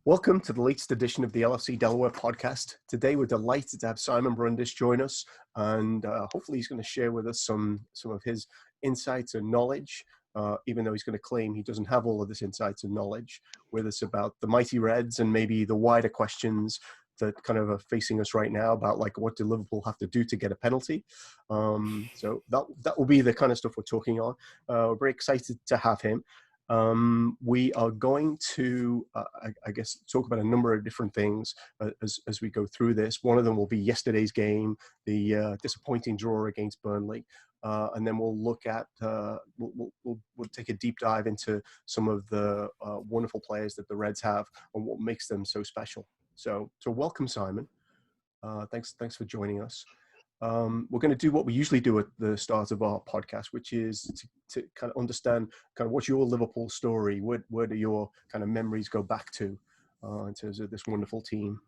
Welcome to the latest edition of the LFC Delaware podcast. Today we're delighted to have Simon Brundish join us, and hopefully he's going to share with us some of his insights and knowledge, even though he's going to claim he doesn't have all of this insights and knowledge with us about the mighty Reds and maybe the wider questions that kind of are facing us right now about like what do Liverpool have to do to get a penalty. So that will be the kind of stuff we're talking on. We're very excited to have him. We are going to, I guess, talk about a number of different things as we go through this. One of them will be yesterday's game, the disappointing draw against Burnley, and then we'll look at we'll take a deep dive into some of the wonderful players that the Reds have and what makes them so special. So welcome, Simon. Thanks for joining us. We're going to do what we usually do at the start of our podcast, which is to kind of understand kind of what's your Liverpool story. Where do your kind of memories go back to in terms of this wonderful team?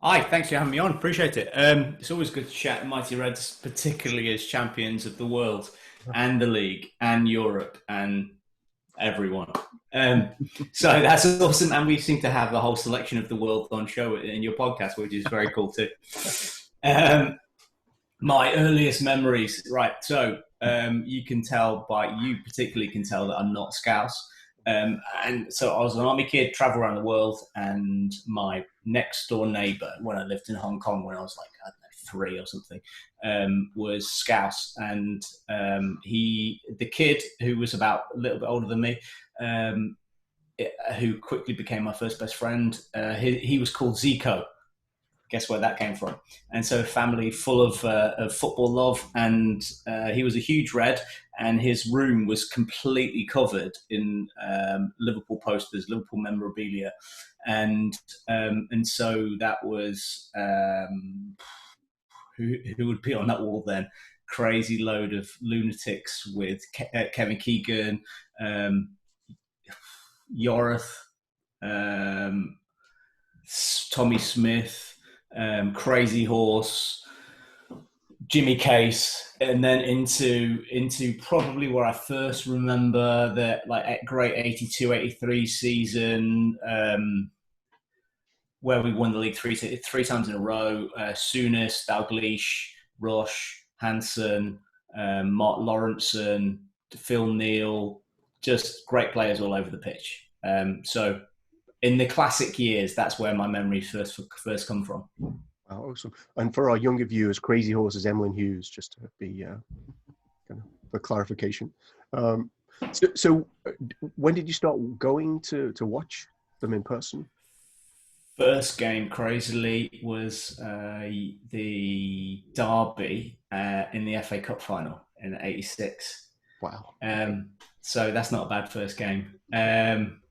Hi, thanks for having me on. Appreciate it. It's always good to chat Mighty Reds, particularly as champions of the world and the league and Europe and everyone. So that's awesome. And we seem to have the whole selection of the world on show in your podcast, which is very cool too. My earliest memories, right? So you particularly can tell that I'm not Scouse. And so I was an army kid, travel around the world, and my next door neighbour, when I lived in Hong Kong, when I was like, I don't know, 3 or something, was Scouse. And the kid who was about a little bit older than me, who quickly became my first best friend, he was called Zico. Guess where that came from? And so a family full of football love, and he was a huge Red, and his room was completely covered in Liverpool posters, Liverpool memorabilia, and so that was who would be on that wall then? Crazy load of lunatics with Kevin Keegan, Yoreth, Tommy Smith. Crazy Horse, Jimmy Case, and then into probably where I first remember that like great 82-83 season, where we won the league three times in a row. Souness, Dalglish, Rush, Hansen, Mark Lawrenson, Phil Neal, just great players all over the pitch. So in the classic years, that's where my memories first come from. Wow, awesome. And for our younger viewers, Crazy Horse is Emlyn Hughes, just to be kind of for clarification. So when did you start going to watch them in person? First game, crazily, was the derby in the FA Cup final in '86. Wow. So that's not a bad first game.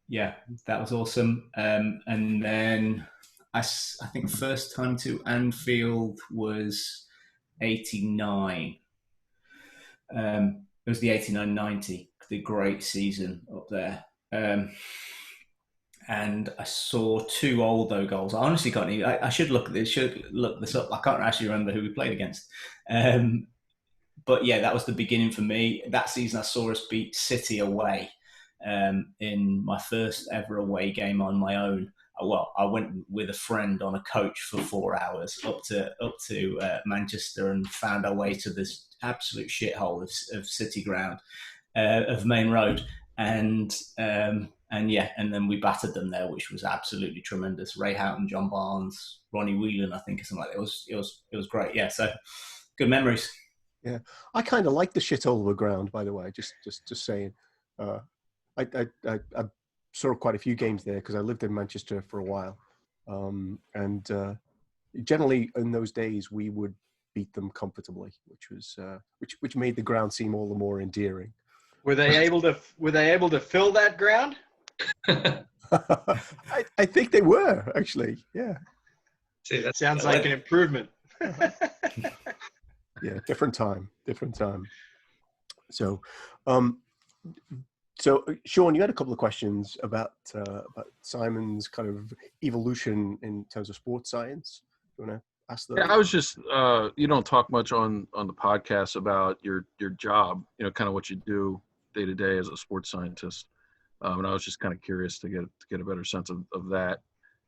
Yeah, that was awesome. And then I think first time to Anfield was 89. It was the 89-90, the great season up there. And I saw 2 Aldo goals. I honestly can't even, I should look this up. I can't actually remember who we played against. But yeah, that was the beginning for me. That season I saw us beat City away. In my first ever away game on my own. Well, I went with a friend on a coach for 4 hours up to Manchester and found our way to this absolute shithole of City Ground, of Main Road, and then we battered them there, which was absolutely tremendous. Ray Houghton, John Barnes, Ronnie Whelan, I think, or something like that. It was great. Yeah, so good memories. Yeah, I kind of like the shithole of the ground, by the way. Just saying. I saw quite a few games there because I lived in Manchester for a while, and generally in those days we would beat them comfortably, which made the ground seem all the more endearing. Were they able to fill that ground? I think they were actually. Yeah. See, that sounds like an improvement. Yeah, different time. So. So, Sean, you had a couple of questions about Simon's kind of evolution in terms of sports science. You want to ask them? Yeah, I was just you don't talk much on the podcast about your job, kind of what you do day to day as a sports scientist. And I was just kind of curious to get a better sense of that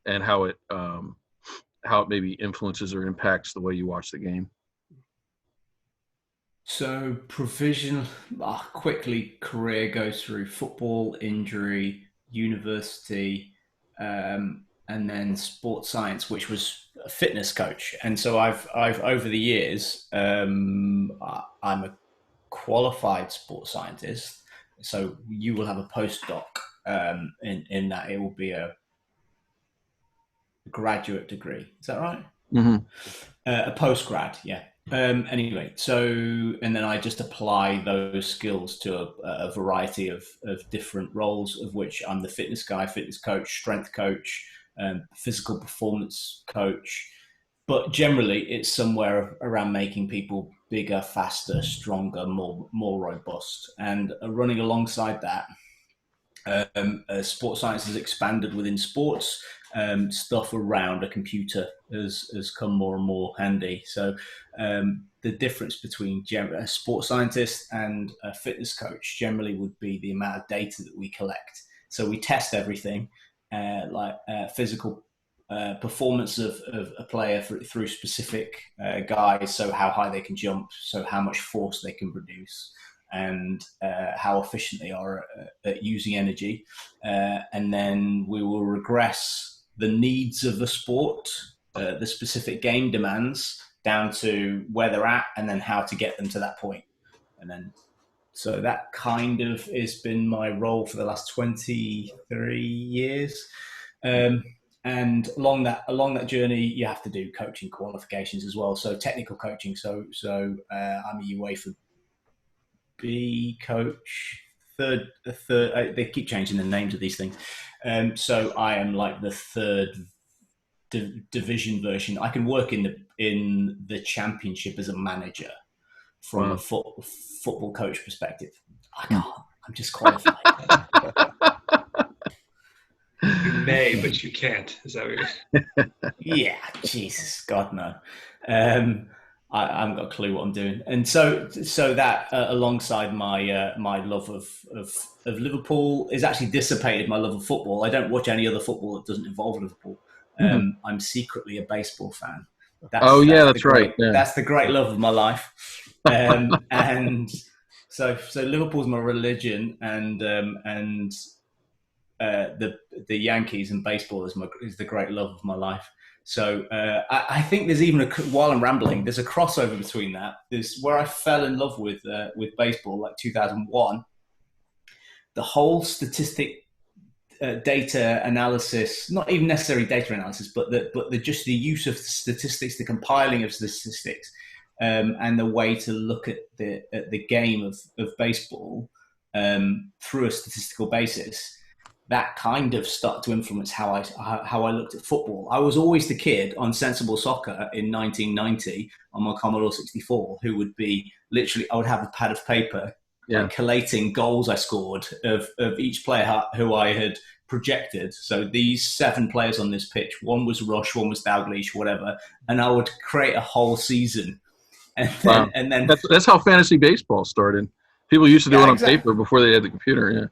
and how it maybe influences or impacts the way you watch the game. So provision, quickly career goes through football, injury, university, and then sports science, which was a fitness coach. And so I've over the years, I'm a qualified sports scientist. So you will have a postdoc in that it will be a graduate degree. Is that right? Mm-hmm. A postgrad, yeah. Anyway, so, and then I just apply those skills to a variety of different roles, of which I'm the fitness guy, fitness coach, strength coach, physical performance coach. But generally, it's somewhere around making people bigger, faster, stronger, more robust. And running alongside that, sports science has expanded within sports. Stuff around a computer has come more and more handy. So the difference between a sports scientist and a fitness coach generally would be the amount of data that we collect. So we test everything, like physical performance of a player through specific guys. So how high they can jump, so how much force they can produce, and how efficient they are at using energy. And then we will regress the needs of the sport, the specific game demands, down to where they're at, and then how to get them to that point. And then, so that kind of has been my role for the last 23 years. And along that journey, you have to do coaching qualifications as well. So technical coaching. So I'm a UEFA B coach, third. They keep changing the names of these things. So I am like the third division version. I can work in the championship as a manager from a football coach perspective. I can't. I'm just qualified. You may, but you can't. Is that what you're... Yeah, Jesus, God no. I haven't got a clue what I'm doing, and so that alongside my love of Liverpool is actually dissipated my love of football. I don't watch any other football that doesn't involve Liverpool. I'm secretly a baseball fan. That's right. Yeah. That's the great love of my life, and so Liverpool's my religion, and the Yankees and baseball is the great love of my life. So I think there's even while I'm rambling, there's a crossover between that. There's where I fell in love with baseball, like 2001. The whole data analysis, not even necessarily data analysis, but just the use of statistics, the compiling of statistics, and the way to look at the game of baseball through a statistical basis. That kind of started to influence how I looked at football. I was always the kid on Sensible Soccer in 1990 on my Commodore 64 who would be literally, I would have a pad of paper collating goals I scored of each player who I had projected. So these 7 players on this pitch, one was Rush, one was Dalglish, whatever, and I would create a whole season. And then that's how fantasy baseball started. People used to do it on paper before they had the computer. Yeah.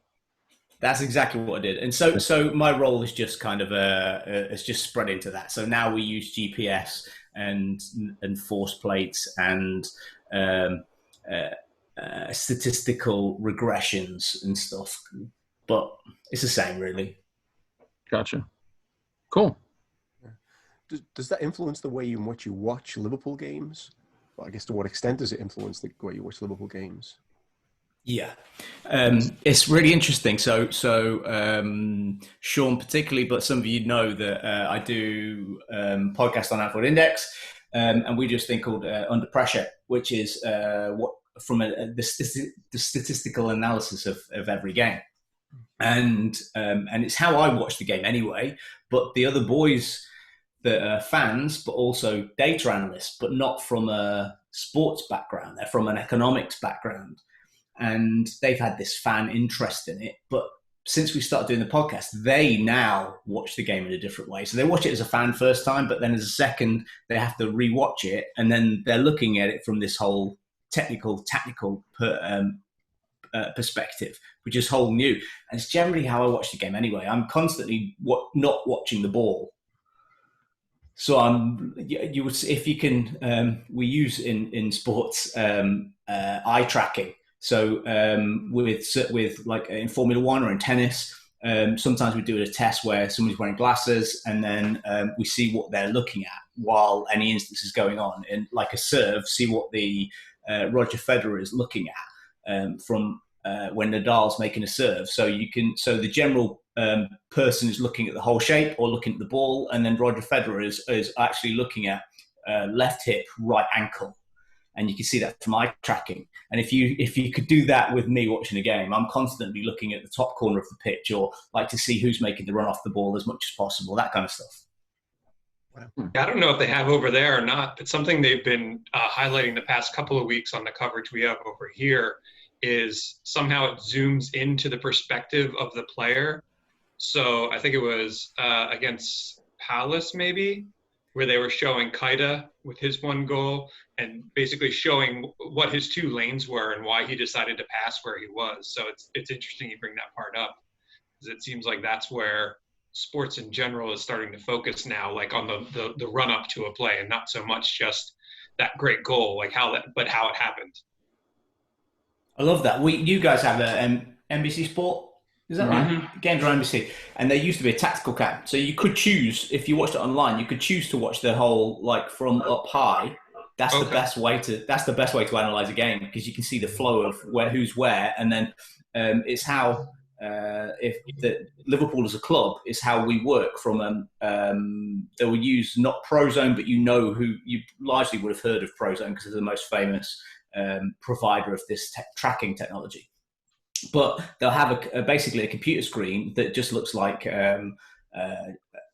That's exactly what I did. And so my role is just kind of it's just spread into that. So now we use GPS and force plates and statistical regressions and stuff. But it's the same, really. Gotcha. Cool. Does that influence the way in which you watch Liverpool games? Well, I guess to what extent does it influence the way you watch Liverpool games? Yeah, it's really interesting. So Sean particularly, but some of you know that I do podcast on Anfield Index, and we do this thing called Under Pressure, which is the statistical analysis of every game, and it's how I watch the game anyway. But the other boys that are fans, but also data analysts, but not from a sports background; they're from an economics background. And they've had this fan interest in it. But since we started doing the podcast, they now watch the game in a different way. So they watch it as a fan first time, but then as a second, they have to rewatch it. And then they're looking at it from this whole technical perspective, which is whole new. And it's generally how I watch the game anyway. I'm constantly not watching the ball. So you would, if you can, we use in sports eye tracking. So with like in Formula One or in tennis, sometimes we do a test where somebody's wearing glasses, and then we see what they're looking at while any instance is going on. And like a serve, see what the Roger Federer is looking at from when Nadal's making a serve. So the general person is looking at the whole shape or looking at the ball, and then Roger Federer is actually looking at left hip, right ankle, and you can see that from eye tracking. And if you could do that with me watching a game, I'm constantly looking at the top corner of the pitch, or like to see who's making the run off the ball as much as possible, that kind of stuff. I don't know if they have over there or not, but something they've been highlighting the past couple of weeks on the coverage we have over here is somehow it zooms into the perspective of the player. So I think it was against Palace maybe, where they were showing Keita with his one goal and basically showing what his two lanes were and why he decided to pass where he was. So it's interesting you bring that part up, because it seems like that's where sports in general is starting to focus now, like on the run up to a play, and not so much just that great goal, like how it happened. I love that. You guys have NBC Sport, is that right? Games on NBC, and there used to be a tactical cam, so you could choose, if you watched it online, you could choose to watch the whole like from up high. That's the best way to analyze a game, because you can see the flow of who's where, and then it's how. If the Liverpool as a club is how we work from they will use not Prozone, but who you largely would have heard of Prozone because they're the most famous provider of this tracking technology. But they'll have basically a computer screen that just looks like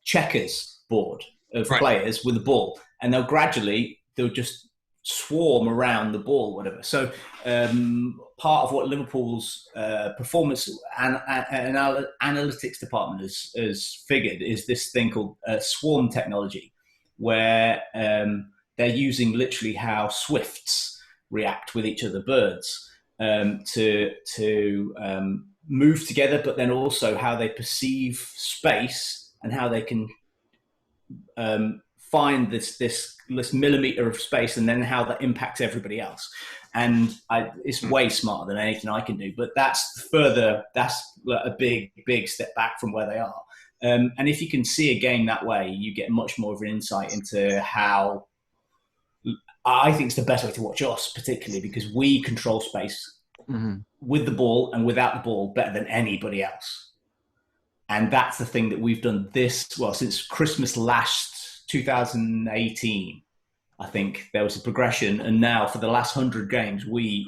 checkers board of players with a ball, and they'll just swarm around the ball, whatever. So part of what Liverpool's performance and analytics department has figured is this thing called swarm technology, where they're using literally how swifts react with each other, birds, to move together, but then also how they perceive space and how they can find this millimeter of space, and then how that impacts everybody else. And it's way smarter than anything I can do, but that's a big step back from where they are. And if you can see a game that way, you get much more of an insight into how I think it's the best way to watch us, particularly because we control space with the ball and without the ball better than anybody else. And that's the thing that we've done since Christmas last 2018. I think there was a progression, and now for the last 100 games, we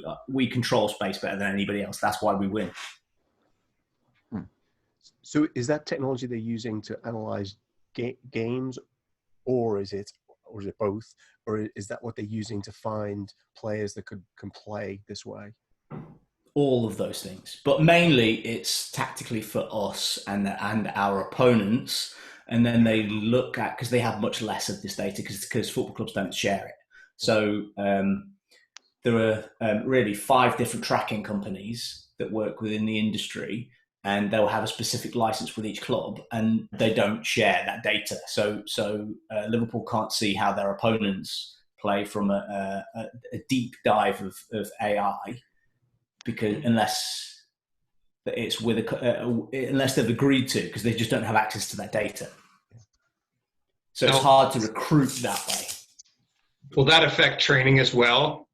control space better than anybody else. That's why we win. So is that technology they're using to analyze games, or is it both, or is that what they're using to find players that can play this way? All of those things, but mainly it's tactically for us and our opponents. And then they look at, because they have much less of this data, because football clubs don't share it. So there are really 5 different tracking companies that work within the industry, and they'll have a specific license with each club, and they don't share that data. So Liverpool can't see how their opponents play from a deep dive of AI, because unless it's with unless they've agreed to, because they just don't have access to that data. So it's hard to recruit that way. Will that affect training as well?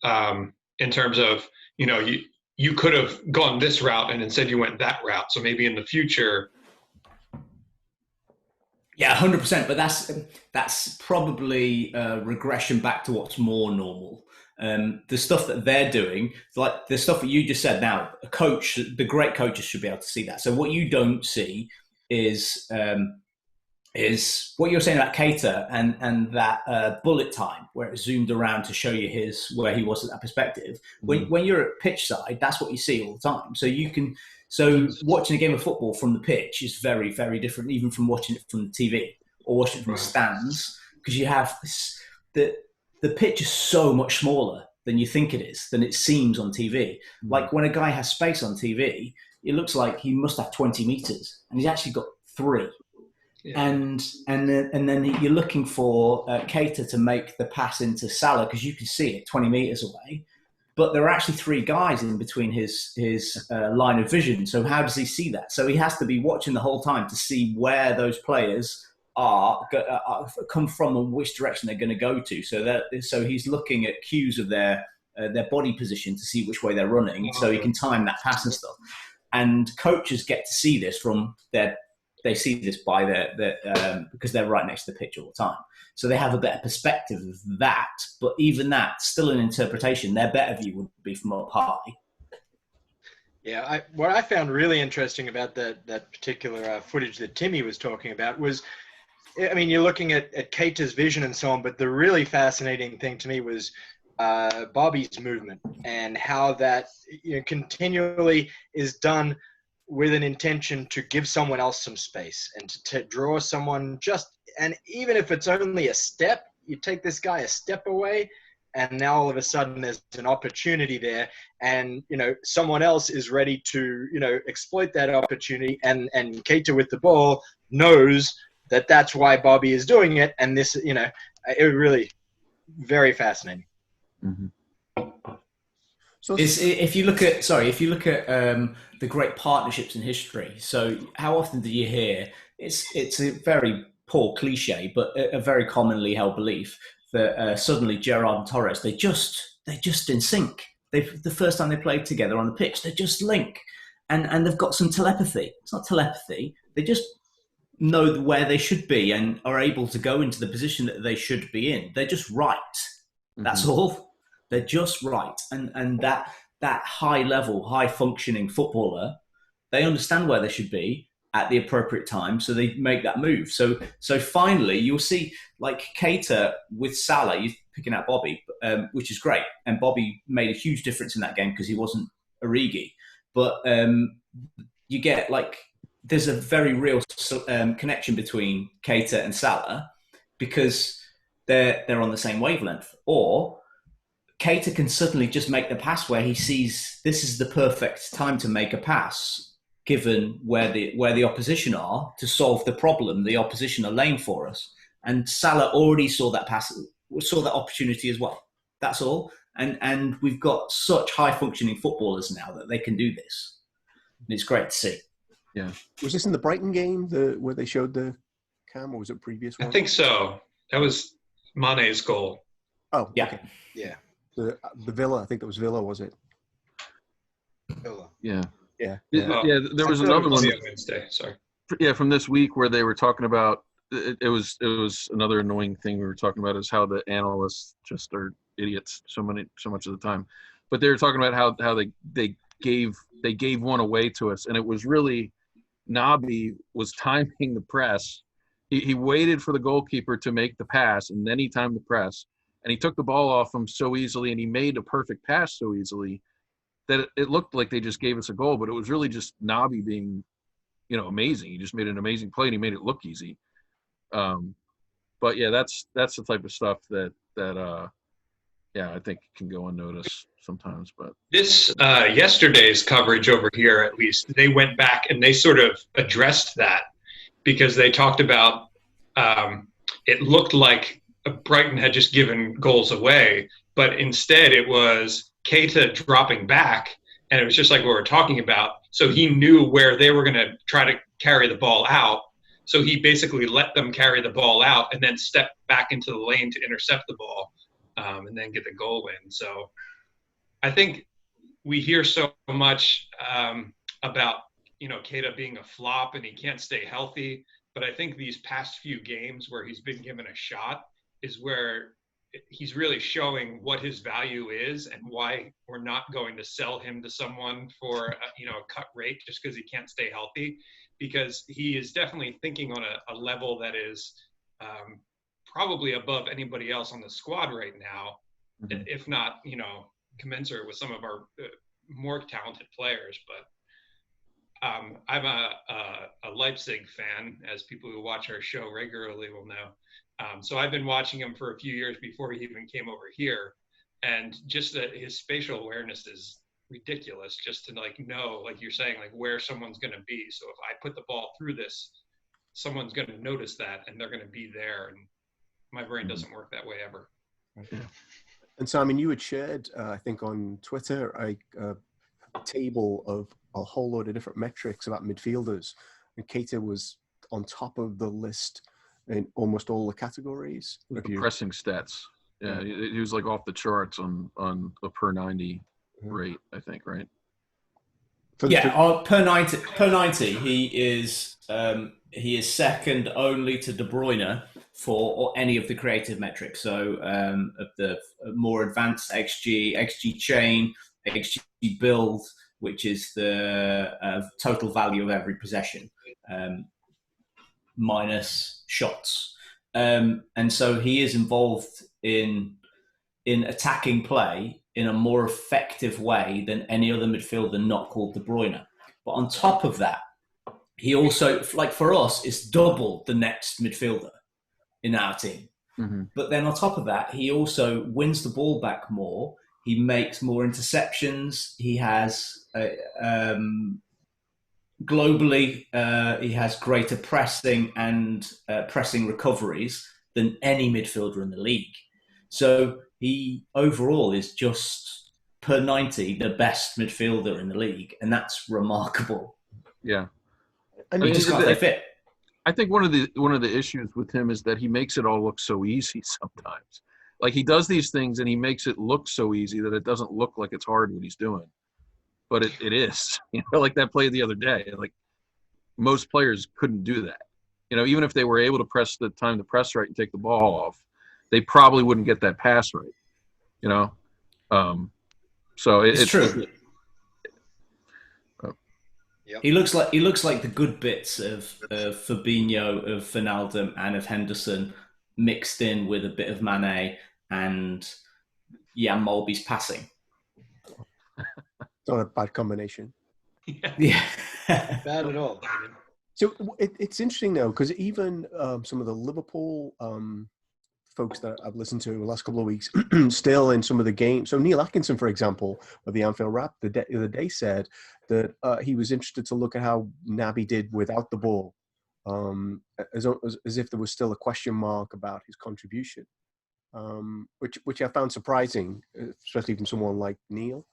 In terms of, you could have gone this route and instead you went that route. So maybe in the future. Yeah, 100%. But that's probably a regression back to what's more normal. The stuff that they're doing, like the stuff that you just said now, the great coaches should be able to see that. So what you don't see is what you're saying about Keita and that bullet time, where it zoomed around to show you where he was at that perspective. When you're at pitch side, that's what you see all the time. So watching a game of football from the pitch is very, very different, even from watching it from the TV or watching it from the stands, because you have the pitch is so much smaller than you think it is, than it seems on TV. Like when a guy has space on TV, it looks like he must have 20 meters, and he's actually got 3. Yeah. And then you're looking for Keita to make the pass into Salah because you can see it 20 meters away, but there are actually 3 guys in between his line of vision. So how does he see that? So he has to be watching the whole time to see where those players come from and which direction they're going to go to. So he's looking at cues of their body position to see which way they're running, so he can time that pass and stuff. And coaches get to see this they see this by because they're right next to the pitch all the time. So they have a better perspective of that. But even that, still an interpretation. Their better view would be from up high. Yeah, what I found really interesting about that particular footage that Timmy was talking about was, I mean, you're looking at Keita's vision and so on, but the really fascinating thing to me was Bobby's movement and how that continually is done with an intention to give someone else some space and to draw someone and even if it's only a step, you take this guy a step away and now all of a sudden there's an opportunity there and, someone else is ready to, exploit that opportunity and Keita with the ball knows that that's why Bobby is doing it. And this, it was really very fascinating. Mm-hmm. So if you look at the great partnerships in history, so how often do you hear it's a very poor cliche, but a very commonly held belief that suddenly Gerrard and Torres they're just in sync. The first time they played together on the pitch, they just link, and they've got some telepathy. It's not telepathy; they just know where they should be and are able to go into the position that they should be in. They're just right. Mm-hmm. That's all. They're just right. And that high level, high functioning footballer, they understand where they should be at the appropriate time. So they make that move. So finally you'll see like Keita with Salah, you're picking out Bobby, which is great. And Bobby made a huge difference in that game because he wasn't Origi. But you get there's a very real connection between Keita and Salah because they're on the same wavelength. Or Keita can suddenly just make the pass where he sees this is the perfect time to make a pass, given where the opposition are to solve the problem the opposition are laying for us. And Salah already saw that pass, saw that opportunity as well. That's all. And we've got such high functioning footballers now that they can do this. And it's great to see. Yeah. Was this in the Brighton game where they showed the cam, or was it previous one? I think so. That was Mane's goal. Oh, yeah. Okay. Yeah. The Villa, I think that was Villa, was it? Villa. Yeah. Yeah. Yeah. There was another one. Wednesday. Sorry. Yeah, from this week where they were talking about it was another annoying thing we were talking about is how the analysts just are idiots so much of the time. But they were talking about how they gave one away to us, and it was really Naby was timing the press. He waited for the goalkeeper to make the pass, and then he timed the press. And he took the ball off him so easily, and he made a perfect pass so easily that it looked like they just gave us a goal. But it was really just Naby being, amazing. He just made an amazing play, and he made it look easy. But yeah, that's the type of stuff that I think can go unnoticed sometimes. But this yesterday's coverage over here, at least, they went back and they sort of addressed that because they talked about it looked like Brighton had just given goals away, but instead it was Keita dropping back, and it was just like what we're talking about. So he knew where they were going to try to carry the ball out. So he basically let them carry the ball out and then step back into the lane to intercept the ball and then get the goal in. So I think we hear so much about, Keita being a flop and he can't stay healthy. But I think these past few games where he's been given a shot is where he's really showing what his value is and why we're not going to sell him to someone for a cut rate just because he can't stay healthy, because he is definitely thinking on a level that is probably above anybody else on the squad right now, mm-hmm. if not commensurate with some of our more talented players. But I'm a Leipzig fan, as people who watch our show regularly will know. So I've been watching him for a few years before he even came over here. And just that his spatial awareness is ridiculous, just to like know, like you're saying, like where someone's going to be. So if I put the ball through this, someone's going to notice that and they're going to be there. And my brain doesn't work that way ever. And Simon, you had shared, I think on Twitter, a table of a whole load of different metrics about midfielders. And Keita was on top of the list in almost all the categories. The pressing stats. Yeah, he was like off the charts on a per 90 rate, I think, right? Per 90, he is second only to De Bruyne for any of the creative metrics. So of the more advanced XG chain, XG build, which is the total value of every possession, minus shots. And so he is involved in attacking play in a more effective way than any other midfielder not called De Bruyne. But on top of that, he also, like for us, is double the next midfielder in our team. Mm-hmm. But then on top of that, he also wins the ball back more. He makes more interceptions. He has, globally, he has greater pressing and pressing recoveries than any midfielder in the league. So he overall is just per 90 the best midfielder in the league, and that's remarkable. Yeah, I mean, just can't fit. I think one of the issues with him is that he makes it all look so easy sometimes. Like he does these things and he makes it look so easy that it doesn't look like it's hard what he's doing, but it is. You know, like that play the other day. Like most players couldn't do that. You know, even if they were able to press the time to press right and take the ball off, they probably wouldn't get that pass right. You know, so it's true. Yep. He looks like the good bits of Fabinho, of Wijnaldum, and of Henderson mixed in with a bit of Mane and Mulby's passing. It's not a bad combination. Yeah. Bad at all. So it's interesting though, because even some of the Liverpool folks that I've listened to the last couple of weeks, still in some of the games. So Neil Atkinson, for example, of the Anfield Wrap, the other day said that he was interested to look at how Naby did without the ball, as if there was still a question mark about his contribution, which I found surprising, especially from someone like Neil.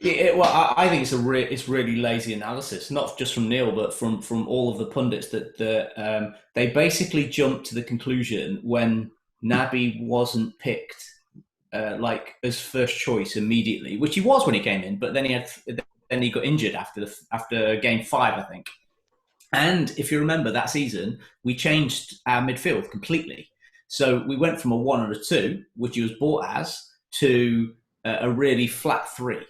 Yeah, well, I think it's really lazy analysis, not just from Neil, but from all of the pundits that they basically jumped to the conclusion when Naby wasn't picked like as first choice immediately, which he was when he came in, but then he got injured after game 5, I think. And if you remember that season, we changed our midfield completely. So we went from a 1 and a 2, which he was bought as, to a really flat 3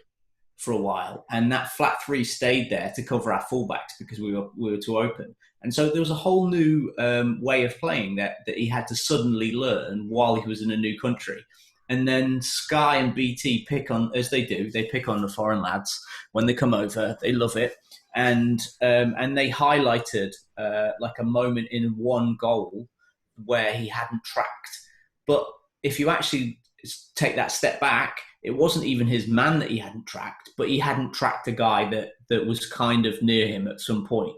for a while, and that flat 3 stayed there to cover our fullbacks because we were too open. And so there was a whole new way of playing that he had to suddenly learn while he was in a new country. And then Sky and BT pick on, as they do, they pick on the foreign lads when they come over. They love it, and they highlighted like a moment in one goal where he hadn't tracked. But if you actually take that step back, it wasn't even his man that he hadn't tracked, but he hadn't tracked a guy that was kind of near him at some point.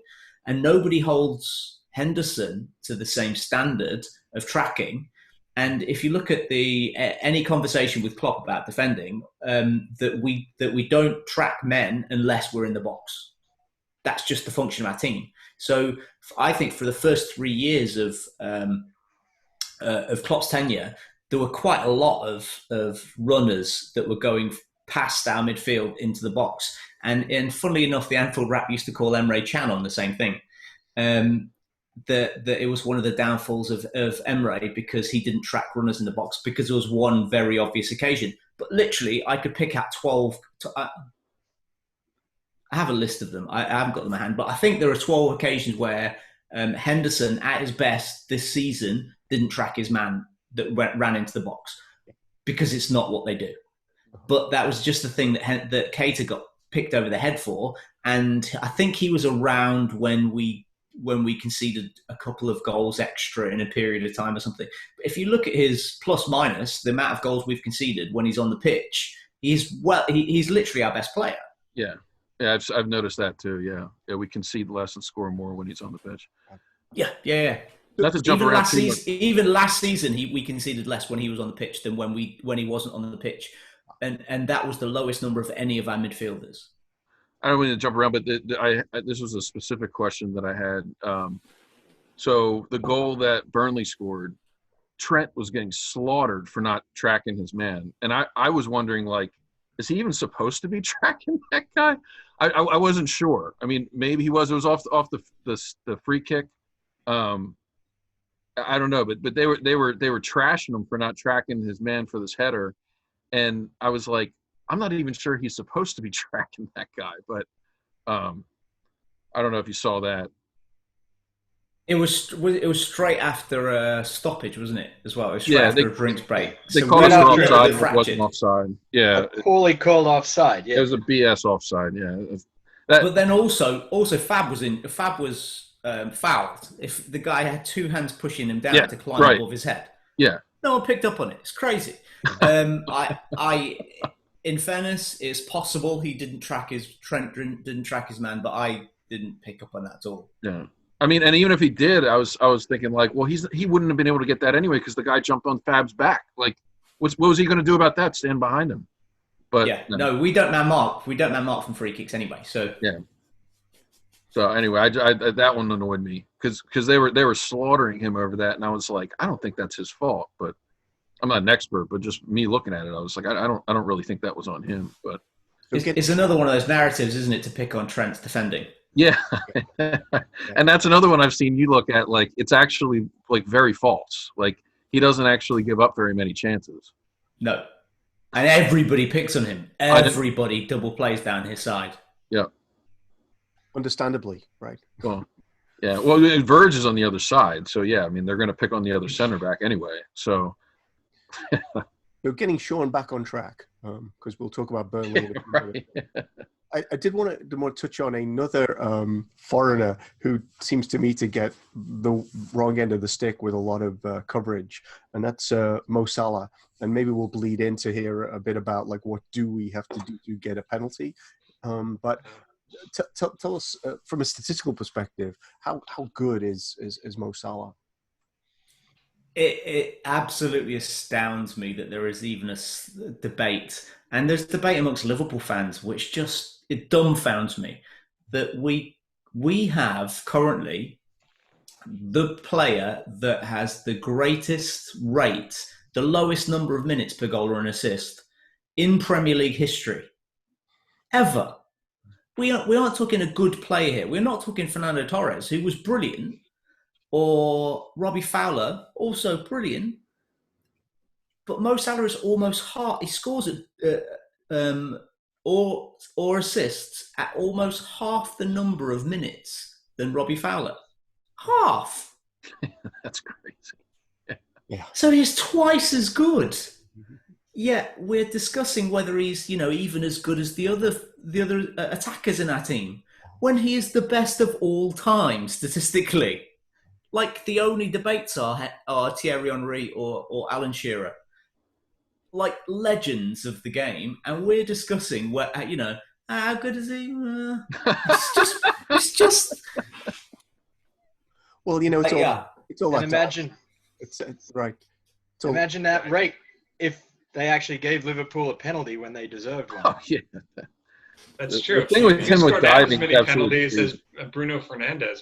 And nobody holds Henderson to the same standard of tracking. And if you look at any conversation with Klopp about defending, that we don't track men unless we're in the box. That's just the function of our team. So I think for the first 3 years of Klopp's tenure, there were quite a lot of runners that were going past our midfield into the box. And funnily enough, the Anfield Wrap used to call Emre Can on the same thing. That it was one of the downfalls of Emre because he didn't track runners in the box, because there was one very obvious occasion. But literally, I could pick out 12. I have a list of them. I haven't got them at hand, but I think there are 12 occasions where Henderson, at his best this season, didn't track his man that ran into the box, because it's not what they do. But that was just the thing that Keita got picked over the head for. And I think he was around when we when we conceded a couple of goals extra in a period of time or something. But if you look at his plus minus, the amount of goals we've conceded when he's on the pitch, he's literally our best player. Yeah. Yeah, I've noticed that too. Yeah, we concede less and score more when he's on the pitch. Yeah. Not to jump around too much. Even last season, we conceded less when he was on the pitch than when he wasn't on the pitch, and that was the lowest number of any of our midfielders. I don't mean to jump around, but this was a specific question that I had. So the goal that Burnley scored, Trent was getting slaughtered for not tracking his man, and I was wondering, like, is he even supposed to be tracking that guy? I wasn't sure. I mean, maybe he was. It was off the free kick. I don't know, but they were trashing him for not tracking his man for this header, and I was like, I'm not even sure he's supposed to be tracking that guy, but I don't know if you saw that. It was straight after a stoppage, wasn't it? As well, it was straight after a drinks break. They called it offside, but it wasn't offside. Yeah, a poorly called offside. Yeah, it was a BS offside. Yeah, but then also Fab was fouled. If the guy had two hands pushing him down to climb above his head, no one picked up on it. It's crazy. In fairness, it's possible he Trent didn't track his man, but I didn't pick up on that at all. Yeah. I mean, and even if he did, I was thinking, like, well, he wouldn't have been able to get that anyway because the guy jumped on Fab's back. Like, what was he going to do about that? Stand behind him? But no, we don't man mark. We don't man mark from free kicks anyway. So yeah. So anyway, I that one annoyed me because they were slaughtering him over that, and I was like, I don't think that's his fault, but I'm not an expert, but just me looking at it, I was like, I don't really think that was on him. But it's another one of those narratives, isn't it, to pick on Trent's defending? Yeah, and that's another one I've seen you look at. Like, it's actually like very false. Like, he doesn't actually give up very many chances. No, and everybody picks on him. Everybody double plays down his side. Yeah, understandably, right? Well, yeah. Well, Verge is on the other side, so yeah. I mean, they're going to pick on the other center back anyway. So we're getting Sean back on track because we'll talk about Burnley. Right. I did want to touch on another foreigner who seems to me to get the wrong end of the stick with a lot of coverage, and that's Mo Salah. And maybe we'll bleed into here a bit about, like, what do we have to do to get a penalty. But tell us from a statistical perspective, how good is Mo Salah? It absolutely astounds me that there is even a debate, and there's debate amongst Liverpool fans, which it dumbfounds me that we have currently the player that has the greatest rate, the lowest number of minutes per goal or an assist in Premier League history ever. We aren't talking a good player here. We're not talking Fernando Torres, who was brilliant, or Robbie Fowler, also brilliant. But Mo Salah is almost half. He scores or assists at almost half the number of minutes than Robbie Fowler. Half. That's crazy. Yeah. So he's twice as good. Yet we're discussing whether he's, even as good as the other attackers in our team, when he is the best of all time statistically. Like, the only debates are Thierry Henry or Alan Shearer, like legends of the game, and we're discussing how good is he? It's just. Well, it's all. And imagine, it's right. Imagine that rate if they actually gave Liverpool a penalty when they deserved one. Oh yeah, that's true. The thing with him with diving, as many penalties as Bruno Fernandes.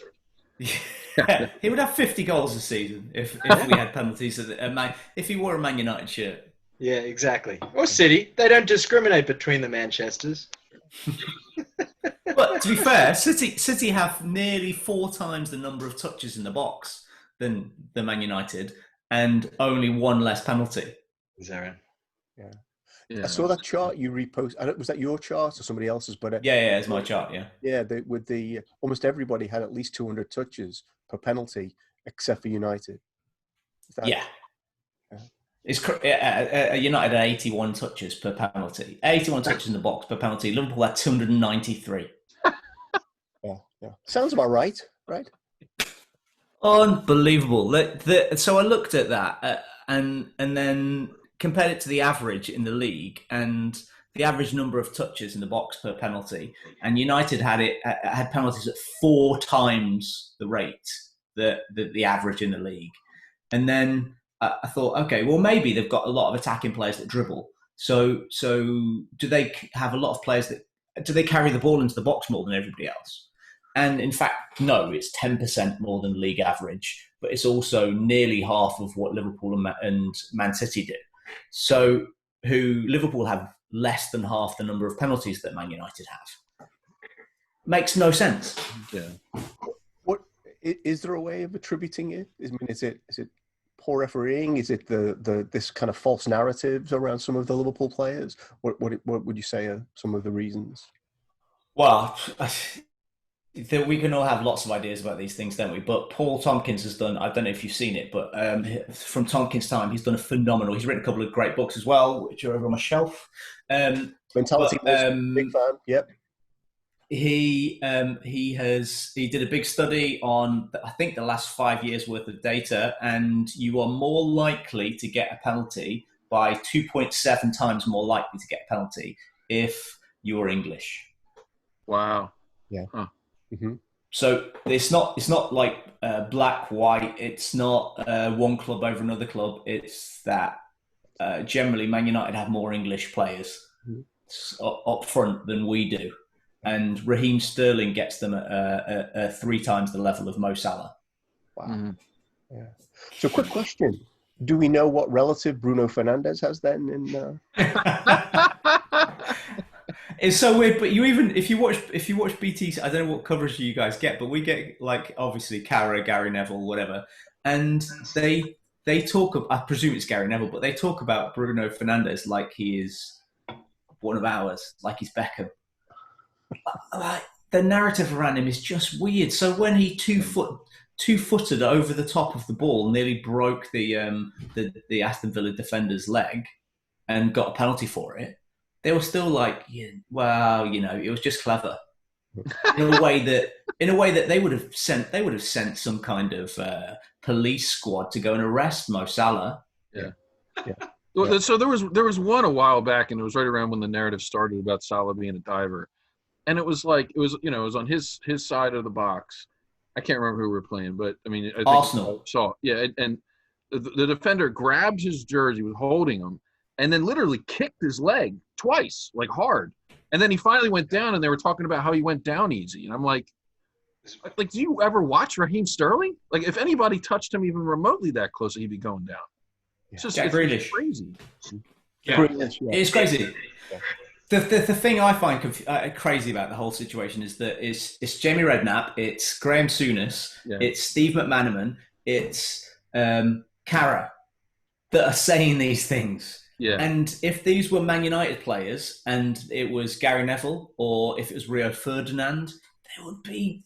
Yeah, he would have 50 goals a season if we had penalties. If he wore a Man United shirt. Yeah, exactly. Or City. They don't discriminate between the Manchesters. But to be fair, City have nearly 4 times the number of touches in the box than the Man United, and only 1 less penalty. Is that right? Yeah. I saw that chart you reposted. Was that your chart or somebody else's? But yeah, it's my chart. Yeah. Yeah, almost everybody had at least 200 touches per penalty, except for United. Yeah. It's United had 81 touches per penalty. 81 touches in the box per penalty. Liverpool had 293. Yeah. Sounds about right? Unbelievable. So I looked at that and then compared it to the average in the league and the average number of touches in the box per penalty. And United had penalties at 4 times the rate that the average in the league. And then I thought, okay, well maybe they've got a lot of attacking players that dribble. So do they have a lot of players do they carry the ball into the box more than everybody else? And in fact, no, it's 10% more than league average, but it's also nearly half of what Liverpool and Man City did. So Liverpool have less than half the number of penalties that Man United have. Makes no sense. Yeah. What is there a way of attributing it? I mean, is it poor refereeing? Is it this kind of false narratives around some of the Liverpool players? What would you say are some of the reasons? Well, we can all have lots of ideas about these things, don't we? But Paul Tompkins has done, I don't know if you've seen it, but from Tompkins' time, he's done a phenomenal, he's written a couple of great books as well, which are over on my shelf. Mentality, big fan, yep. He did a big study on, I think, the last 5 years worth of data, and you are more likely to get a penalty by 2.7 times more likely to get a penalty if you're English. Wow. Yeah. Huh. Mm-hmm. So it's not like black, white. It's not one club over another club. It's that generally Man United have more English players up front than we do. And Raheem Sterling gets them at 3 times the level of Mo Salah. Wow. Mm-hmm. Yeah. So quick question. Do we know what relative Bruno Fernandes has then in It's so weird, but if you watch BT, I don't know what coverage you guys get, but we get like obviously Cara, Gary Neville, whatever, and they talk. I presume it's Gary Neville, but they talk about Bruno Fernandes like he is one of ours, like he's Beckham. Like the narrative around him is just weird. So when he two-footed over the top of the ball, nearly broke the Aston Villa defender's leg, and got a penalty for it. They were still like, yeah, well, it was just clever. In a way that they would have sent some kind of police squad to go and arrest Mo Salah. Yeah. Well, so there was one a while back, and it was right around when the narrative started about Salah being a diver, and it was on his side of the box. I can't remember who we were playing, but I mean, I think Arsenal. And the defender grabs his jersey, was holding him, and then literally kicked his leg twice, like hard. And then he finally went down, and they were talking about how he went down easy. And I'm like, do you ever watch Raheem Sterling? Like, if anybody touched him even remotely that close, he'd be going down. It's just it's crazy. Yeah. It's crazy. Yeah. The thing I find crazy about the whole situation is that it's Jamie Redknapp, it's Graham Souness, it's Steve McManaman, it's Cara that are saying these things. Yeah. And if these were Man United players and it was Gary Neville or if it was Rio Ferdinand, they would be,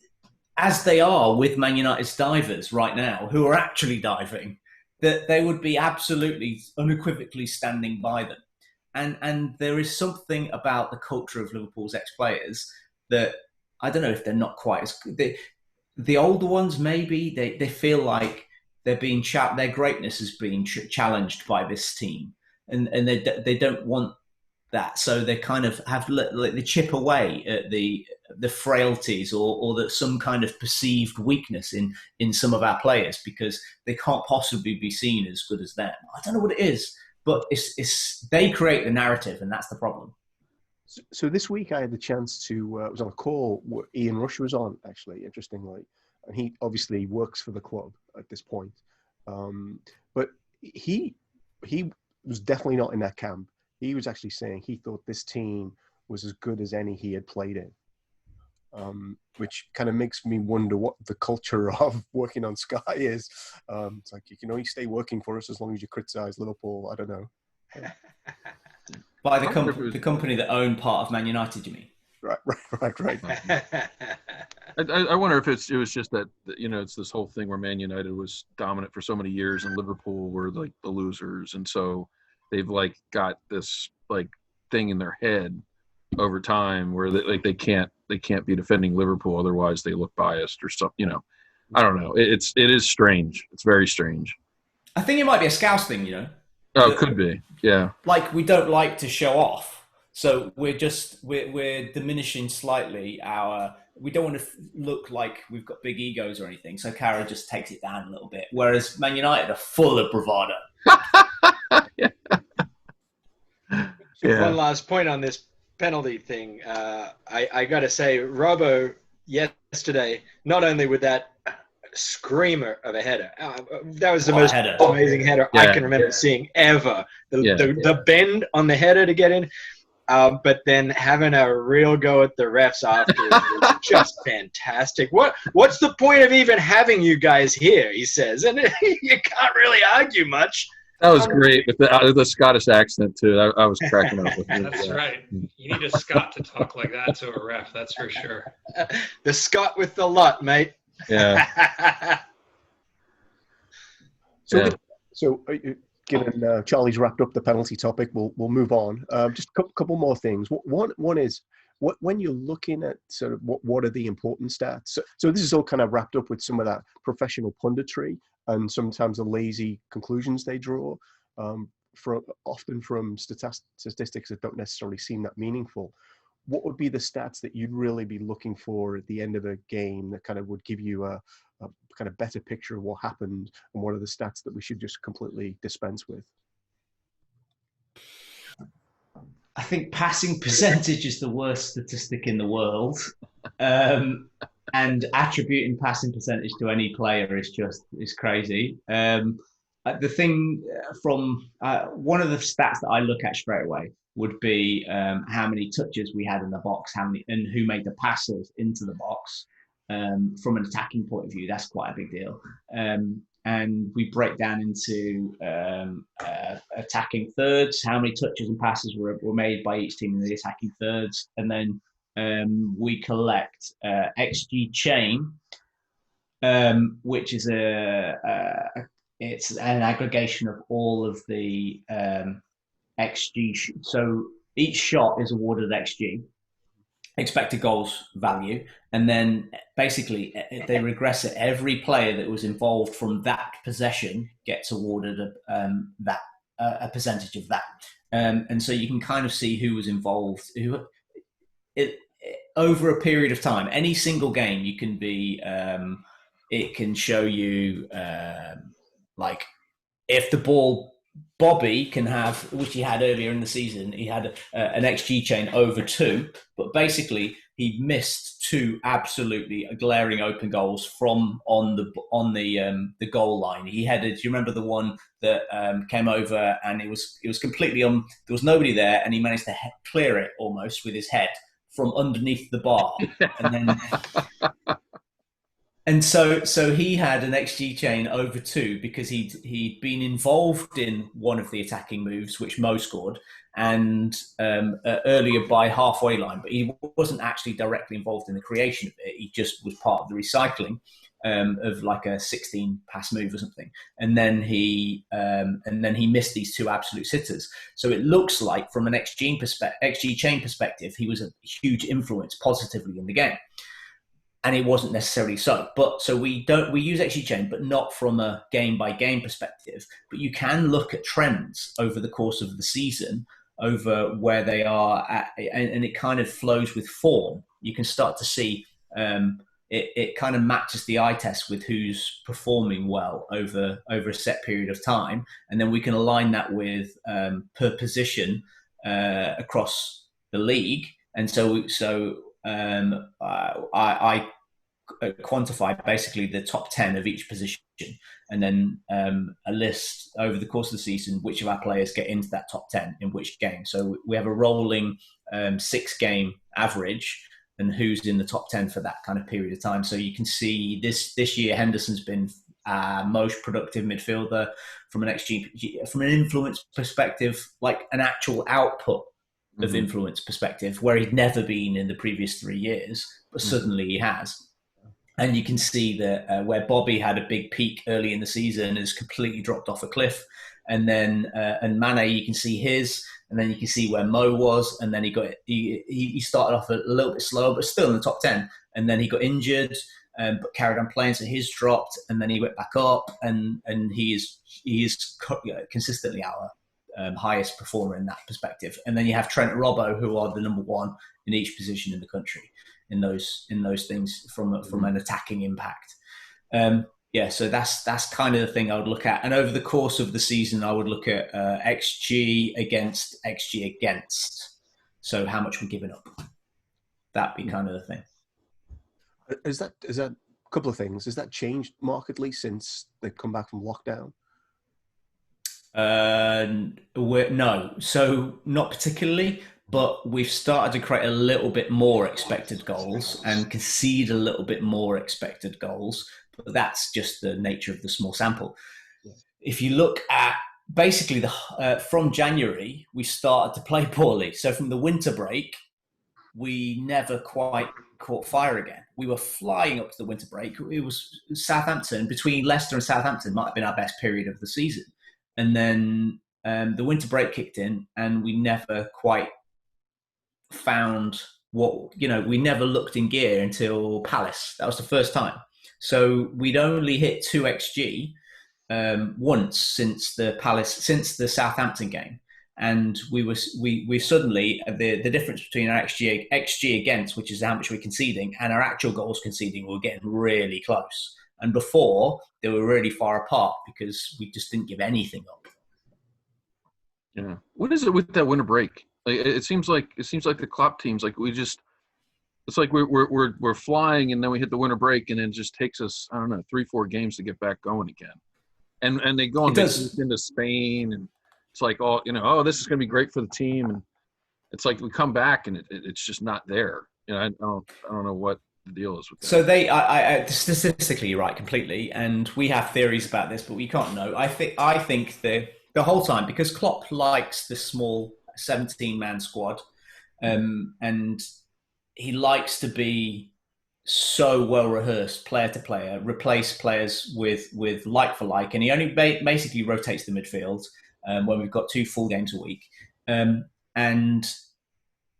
as they are with Man United's divers right now, who are actually diving, that they would be absolutely unequivocally standing by them. And there is something about the culture of Liverpool's ex-players that I don't know if they're not quite as good. The older ones, maybe, they feel like they're being their greatness is being challenged by this team. And they don't want that, so they kind of have they chip away at the frailties or that some kind of perceived weakness in some of our players because they can't possibly be seen as good as them. I don't know what it is, but it's they create the narrative, and that's the problem. So this week I had the chance to was on a call where Ian Rush was on, actually, interestingly, and he obviously works for the club at this point, but he was definitely not in that camp. He was actually saying he thought this team was as good as any he had played in, which kind of makes me wonder what the culture of working on Sky is. It's like you can only stay working for us as long as you criticize Liverpool. I don't know. By the company that own part of Man United, you mean? Right. I wonder if it was just that, it's this whole thing where Man United was dominant for so many years and Liverpool were like the losers. And so they've like got this like thing in their head over time where they can't be defending Liverpool. Otherwise they look biased or something, I don't know. It is strange. It's very strange. I think it might be a Scouse thing, you know. Oh, it could be. Yeah. Like, we don't like to show off, so we're diminishing slightly our. We don't want to look like we've got big egos or anything, so Cara just takes it down a little bit. Whereas Man United are full of bravado. Yeah. One last point on this penalty thing. I got to say, Robbo yesterday, not only with that screamer of a header, that was the most amazing header I can remember seeing ever. The bend on the header to get in. But then having a real go at the refs afterwards was just fantastic. What's the point of even having you guys here, he says. And you can't really argue much. That was great with the Scottish accent, too. I was cracking up with it. That's right. You need a Scot to talk like that to a ref, that's for sure. The Scot with the lot, mate. Yeah. So given Charlie's wrapped up the penalty topic, we'll move on. Just a couple more things. One is, when you're looking at sort of what are the important stats. So this is all kind of wrapped up with some of that professional punditry and sometimes the lazy conclusions they draw, often from statistics that don't necessarily seem that meaningful. What would be the stats that you'd really be looking for at the end of a game that kind of would give you a kind of better picture of what happened, and what are the stats that we should just completely dispense with? I think passing percentage is the worst statistic in the world. And attributing passing percentage to any player is crazy. The thing from one of the stats that I look at straight away would be how many touches we had in the box, and who made the passes into the box. From an attacking point of view, that's quite a big deal. And we break down into attacking thirds, how many touches and passes were made by each team in the attacking thirds, and then we collect XG chain, which is it's an aggregation of all of the XG. So each shot is awarded XG, expected goals value, and then basically they regress it. Every player that was involved from that possession gets awarded a percentage of that, and so you can kind of see who was involved. Over a period of time, any single game, you can be. It can show you like if the ball. Bobby can have, which he had earlier in the season, he had an XG chain over 2, but basically he missed 2 absolutely glaring open goals from on the goal line. He headed. Do you remember the one that came over and it was completely there was nobody there, and he managed to clear it almost with his head from underneath the bar, and then. And so he had an XG chain over 2 because he'd been involved in one of the attacking moves, which Mo scored, and earlier by halfway line, but he wasn't actually directly involved in the creation of it. He just was part of the recycling of like a 16 pass move or something, and then he missed these 2 absolute sitters. So it looks like from an XG chain perspective, he was a huge influence positively in the game. And it wasn't necessarily so. But so we use XG chain, but not from a game by game perspective. But you can look at trends over the course of the season, over where they are at, and it kind of flows with form. You can start to see it kind of matches the eye test with who's performing well over a set period of time, and then we can align that with per position across the league. And so I quantify basically the top 10 of each position, and then a list over the course of the season which of our players get into that top 10 in which game. So we have a rolling 6-game average and who's in the top 10 for that kind of period of time. So you can see this year Henderson's been most productive midfielder from an XG, from an influence perspective, like an actual output of influence perspective, where he'd never been in the previous 3 years, but suddenly he has. And you can see that where Bobby had a big peak early in the season has completely dropped off a cliff. And then and Mane, you can see his, and then you can see where Mo was, and then he started off a little bit slower, but still in the top 10. And then he got injured, but carried on playing. So he's dropped, and then he went back up, and he is consistently our highest performer in that perspective. And then you have Trent and Robbo, who are the number one in each position in the country in those things from an attacking impact. So that's kind of the thing I would look at. And over the course of the season, I would look at XG against. So how much we're giving up. That'd be kind of the thing. Is that a couple of things? Has that changed markedly since they've come back from lockdown? No, so not particularly, but we've started to create a little bit more expected goals and concede a little bit more expected goals. But that's just the nature of the small sample. Yeah. If you look at basically from January, we started to play poorly. So from the winter break, we never quite caught fire again. We were flying up to the winter break. It was Southampton, between Leicester and Southampton, might have been our best period of the season. And then the winter break kicked in, and we never quite found we never looked in gear until Palace. That was the first time. So we'd only hit 2 XG once since the Southampton game. And we suddenly, the difference between our XG against, which is how much we're conceding, and our actual goals conceding, we're getting really close. And before, they were really far apart because we just didn't give anything up. Yeah. What is it with that winter break? Like, it seems like the Klopp teams, like it's like we're flying, and then we hit the winter break, and then it just takes us, I don't know, 3-4 games to get back going again. And they go on into Spain, and it's like, this is going to be great for the team, and it's like we come back and it's just not there. I don't know what the deal is with that. So I statistically, you're right completely, and we have theories about this, but we can't know. I think the whole time, because Klopp likes the small 17-man squad, and he likes to be so well rehearsed, player to player, replace players with like for like, and he only basically rotates the midfield when we've got 2 full games a week, and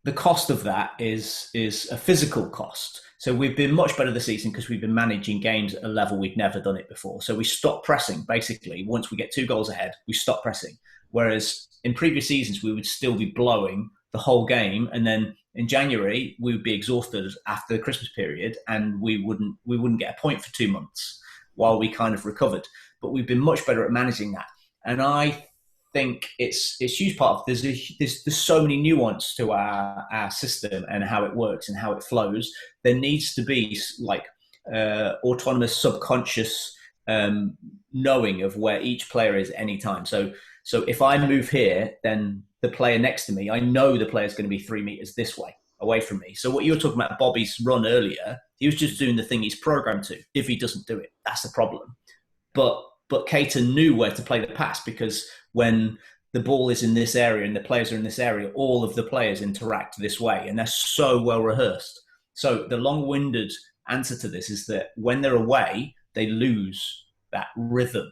the cost of that is a physical cost. So we've been much better this season because we've been managing games at a level we've never done it before. So we stop pressing, basically. Once we get 2 goals ahead, we stop pressing. Whereas in previous seasons, we would still be blowing the whole game. And then in January, we would be exhausted after the Christmas period, and we wouldn't get a point for 2 months while we kind of recovered. But we've been much better at managing that. And I think it's a huge part of there's so many nuance to our system and how it works and how it flows. There needs to be like autonomous subconscious knowing of where each player is at any time. So if I move here, then the player next to me, I know the player's going to be 3 meters this way away from me. So what you were talking about, Bobby's run earlier, he was just doing the thing he's programmed to. If he doesn't do it, that's the problem. But Keita knew where to play the pass, because when the ball is in this area and the players are in this area, all of the players interact this way, and they're so well rehearsed. So the long-winded answer to this is that when they're away, they lose that rhythm.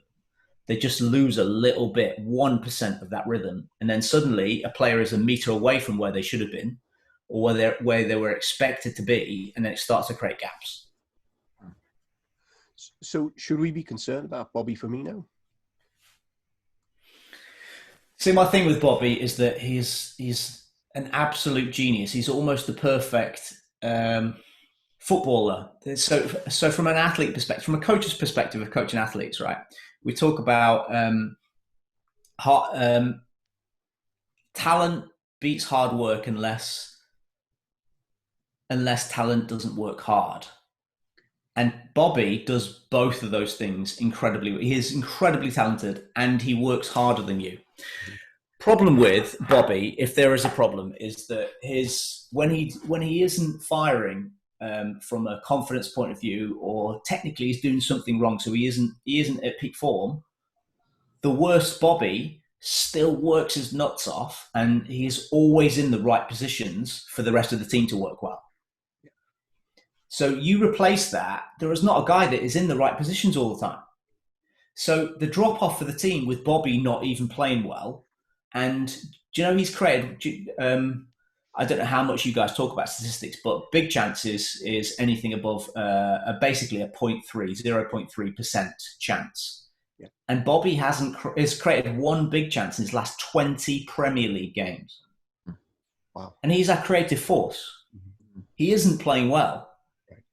They just lose a little bit, 1% of that rhythm. And then suddenly a player is a meter away from where they should have been, or where they were expected to be, and then it starts to create gaps. So should we be concerned about Bobby Firmino? See, my thing with Bobby is that he's an absolute genius. He's almost the perfect footballer. So from an athlete perspective, from a coach's perspective of coaching athletes, right? We talk about talent beats hard work unless talent doesn't work hard. And Bobby does both of those things incredibly well. He is incredibly talented, and he works harder than you. Problem with Bobby, if there is a problem, is that when he isn't firing from a confidence point of view, or technically he's doing something wrong, so he isn't at peak form, the worst Bobby still works his nuts off, and he is always in the right positions for the rest of the team to work well. So you replace that, there is not a guy that is in the right positions all the time. So the drop off for the team with Bobby not even playing well, and do you know he's created I don't know how much you guys talk about statistics, but big chances is anything above basically a 0.3% chance. Yeah. And Bobby has created one big chance in his last 20 Premier League games. Wow. And he's our creative force. Mm-hmm. He isn't playing well. Right.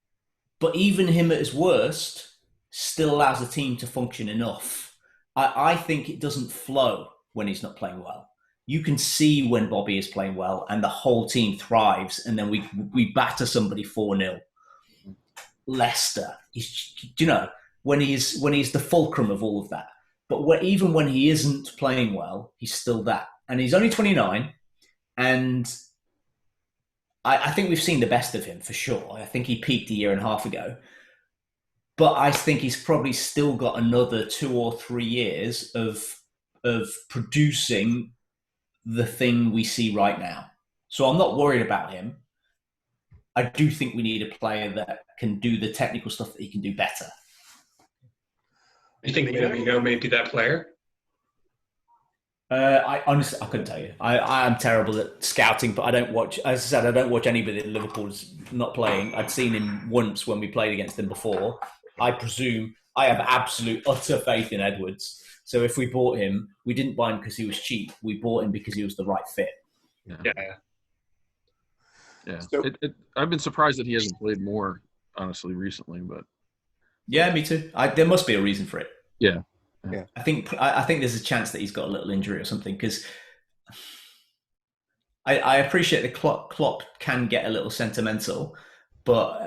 But even him at his worst still allows the team to function enough. I think it doesn't flow when he's not playing well. You can see when Bobby is playing well and the whole team thrives, and then we batter somebody 4-0. Leicester, when he's the fulcrum of all of that. But even when he isn't playing well, he's still that. And he's only 29, and I think we've seen the best of him for sure. I think he peaked a year and a half ago. But I think he's probably still got another 2 or 3 years of producing the thing we see right now. So I'm not worried about him. I do think we need a player that can do the technical stuff that he can do better. You think Firmino may be that player? I honestly, I couldn't tell you. I am terrible at scouting, but I don't watch, as I said, I don't watch anybody that Liverpool's not playing. I'd seen him once when we played against him before. I presume I have absolute utter faith in Edwards. So if we bought him, we didn't buy him because he was cheap. We bought him because he was the right fit. Yeah. So, I've been surprised that he hasn't played more, honestly, recently. But yeah, me too. There must be a reason for it. Yeah. I think there's a chance that he's got a little injury or something, because I appreciate the Klopp can get a little sentimental, but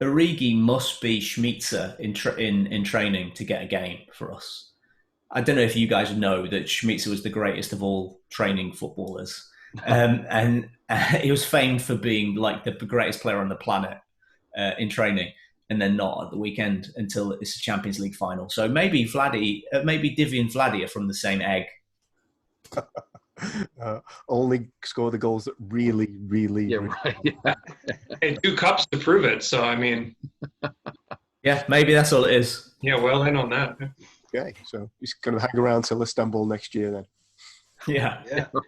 Origi must be Schmitzer in training to get a game for us. I don't know if you guys know that Schmitzer was the greatest of all training footballers. And he was famed for being like the greatest player on the planet in training, and then not at the weekend until it's a Champions League final. So maybe Divi and Vladdy are from the same egg. Only score the goals that really, really... Yeah, right. Yeah. And 2 cups to prove it. So, I mean... Yeah, maybe that's all it is. Yeah, well in on that. Okay, so he's going to hang around till Istanbul next year then. Yeah.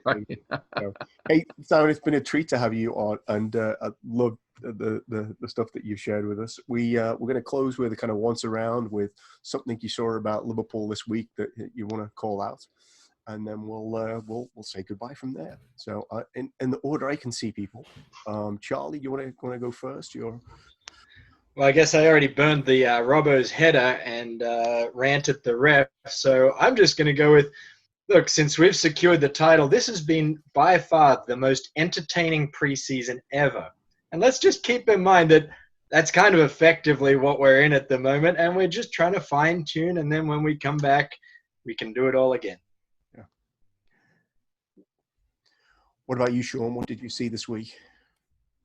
Right. So, hey, Simon, it's been a treat to have you on, and I love the stuff that you've shared with us. We're going to close with a kind of once around with something you saw about Liverpool this week that you want to call out, and then we'll say goodbye from there. So in the order I can see people, Charlie, you want to go first? Well, I guess I already burned the Robbo's header and ranted the ref, so I'm just going to go with, look, since we've secured the title, this has been by far the most entertaining preseason ever. And let's just keep in mind that that's kind of effectively what we're in at the moment, and we're just trying to fine-tune, and then when we come back, we can do it all again. Yeah. What about you, Sean? What did you see this week?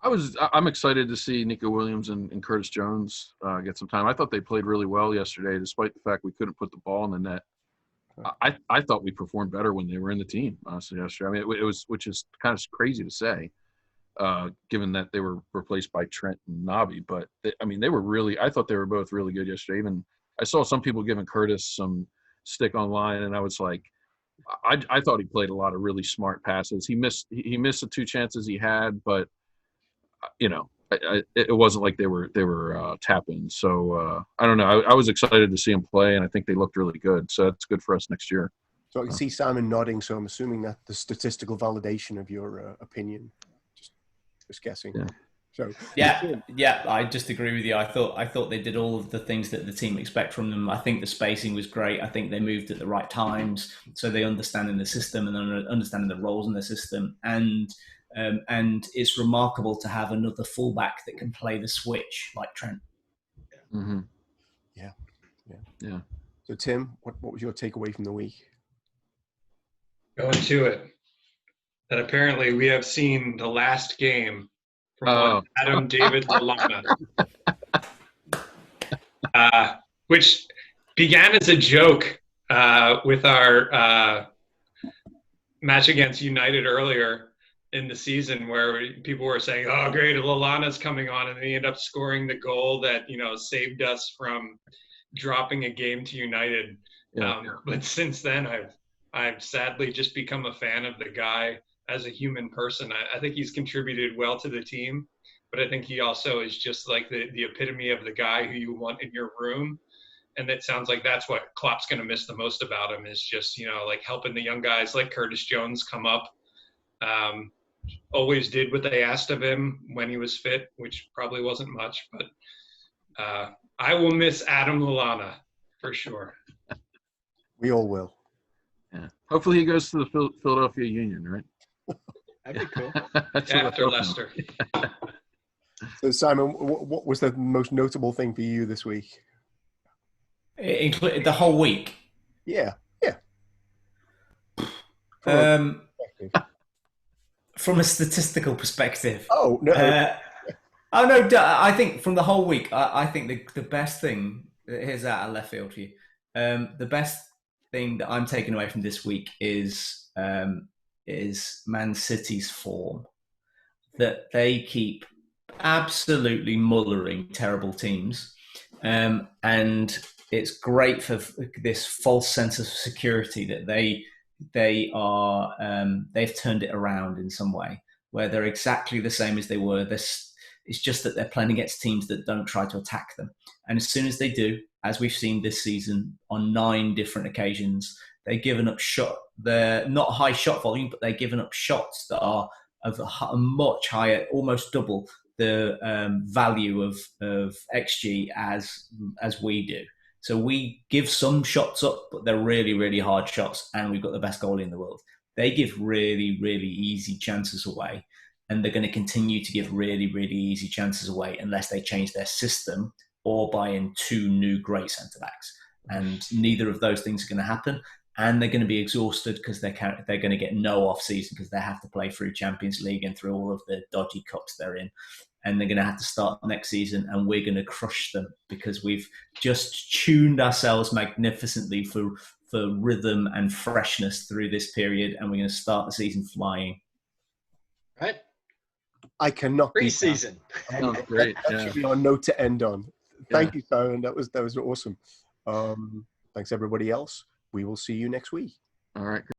I'm excited to see Nico Williams and Curtis Jones get some time. I thought they played really well yesterday, despite the fact we couldn't put the ball in the net. I thought we performed better when they were in the team, honestly, yesterday. I mean, it was, which is kind of crazy to say, given that they were replaced by Trent and Naby. But they were really. I thought they were both really good yesterday. Even I saw some people giving Curtis some stick online, and I was like, I thought he played a lot of really smart passes. He missed the 2 chances he had, but it wasn't like they were tapping. So I don't know. I was excited to see him play, and I think they looked really good. So that's good for us next year. So I can see Simon nodding. So I'm assuming that the statistical validation of your opinion. Just guessing. Yeah. So yeah, I just agree with you. I thought they did all of the things that the team expect from them. I think the spacing was great. I think they moved at the right times, so they understanding the system and understanding the roles in the system. And it's remarkable to have another fullback that can play the switch like Trent. Mm-hmm. Yeah. So Tim, what was your takeaway from the week? Going to it. That apparently we have seen the last game from Adam David Lallana, which began as a joke with our match against United earlier in the season, where people were saying, "Oh, great, Lallana's coming on," and he ended up scoring the goal that saved us from dropping a game to United. But since then, I've sadly just become a fan of the guy. as a human person. I think he's contributed well to the team, but I think he also is just like the epitome of the guy who you want in your room. And it sounds like that's what Klopp's going to miss the most about him, is just, like helping the young guys like Curtis Jones come up. Always did what they asked of him when he was fit, which probably wasn't much, but I will miss Adam Lallana for sure. We all will. Yeah. Hopefully he goes to the Philadelphia Union, right? That'd be cool. After Leicester. So, Simon, what was the most notable thing for you this week? Including the whole week. Yeah. From a statistical perspective. Oh no! I think from the whole week, I think the best thing. Here's out of left field for you. The best thing that I'm taking away from this week is Man City's form. That they keep absolutely mullering terrible teams, and it's great for this false sense of security that they've turned it around in some way, where they're exactly the same as they were. It's just that they're playing against teams that don't try to attack them. And as soon as they do, as we've seen this season on 9 different occasions, they've given up they're not high shot volume, but they've given up shots that are of a much higher, almost double the value of XG as we do. So we give some shots up, but they're really, really hard shots, and we've got the best goalie in the world. They give really, really easy chances away, and they're going to continue to give really, really easy chances away unless they change their system or buy in 2 new great centre-backs. And neither of those things are going to happen, and they're going to be exhausted because they're going to get no off-season because they have to play through Champions League and through all of the dodgy cups they're in. And they're going to have to start next season, and we're going to crush them because we've just tuned ourselves magnificently for rhythm and freshness through this period, and we're going to start the season flying. Right. I cannot Pre-season. Oh, great. That should be our note to end on. Thank you, Simon. That was awesome. Thanks everybody else. We will see you next week. All right, great.